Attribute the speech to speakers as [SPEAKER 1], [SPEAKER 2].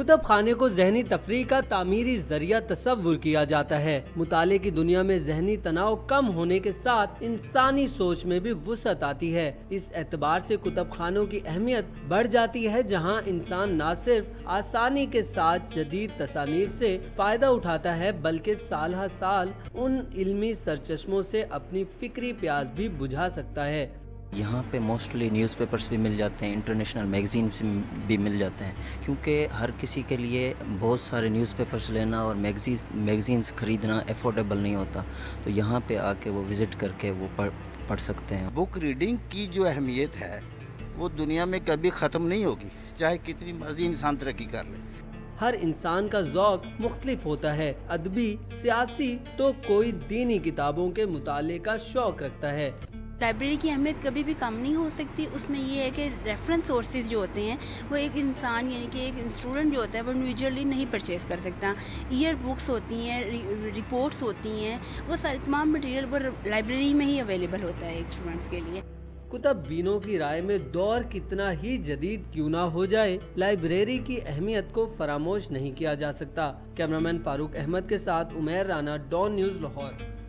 [SPEAKER 1] کتب خانے کو ذہنی تفریح کا تعمیری ذریعہ تصور کیا جاتا ہے۔ مطالعے کی دنیا میں ذہنی تناؤ کم ہونے کے ساتھ انسانی سوچ میں بھی وسعت آتی ہے۔ اس اعتبار سے کتب خانوں کی اہمیت بڑھ جاتی ہے، جہاں انسان نہ صرف آسانی کے ساتھ جدید تصانیف سے فائدہ اٹھاتا ہے بلکہ سال ہر سال ان علمی سرچشموں سے اپنی فکری پیاس بھی بجھا سکتا ہے۔
[SPEAKER 2] یہاں پہ موسٹلی نیوز پیپرز بھی مل جاتے ہیں، انٹرنیشنل میگزینس بھی مل جاتے ہیں، کیونکہ ہر کسی کے لیے بہت سارے نیوز پیپرز لینا اور میگزینس خریدنا افورڈیبل نہیں ہوتا، تو یہاں پہ آ کے وہ وزٹ کر کے وہ پڑھ سکتے ہیں۔
[SPEAKER 3] بک ریڈنگ کی جو اہمیت ہے وہ دنیا میں کبھی ختم نہیں ہوگی، چاہے کتنی مرضی انسان ترقی کر لے۔
[SPEAKER 1] ہر انسان کا ذوق مختلف ہوتا ہے، ادبی، سیاسی تو کوئی دینی کتابوں کے مطالعے کا شوق رکھتا ہے۔
[SPEAKER 4] لائبریری کی اہمیت کبھی بھی کم نہیں ہو سکتی۔ اس میں یہ ہے کہ ریفرنس سورسز جو ہوتے ہیں وہ ایک انسان یعنی کہ ایک اسٹوڈنٹ جو ہوتا ہے وہ انڈیویجولی نہیں پرچیز کر سکتا۔ ایئر بکس ہوتی ہیں، رپورٹس ہوتی ہیں، وہ سارے تمام مٹیریل وہ لائبریری میں ہی اویلیبل ہوتا ہے ایک اسٹوڈنٹس کے لیے۔
[SPEAKER 1] کتب بینوں کی رائے میں دور کتنا ہی جدید کیوں نہ ہو جائے، لائبریری کی اہمیت کو فراموش نہیں کیا جا سکتا۔ کیمرامین فاروق احمد کے ساتھ عمیر رانا، ڈان نیوز، لاہور۔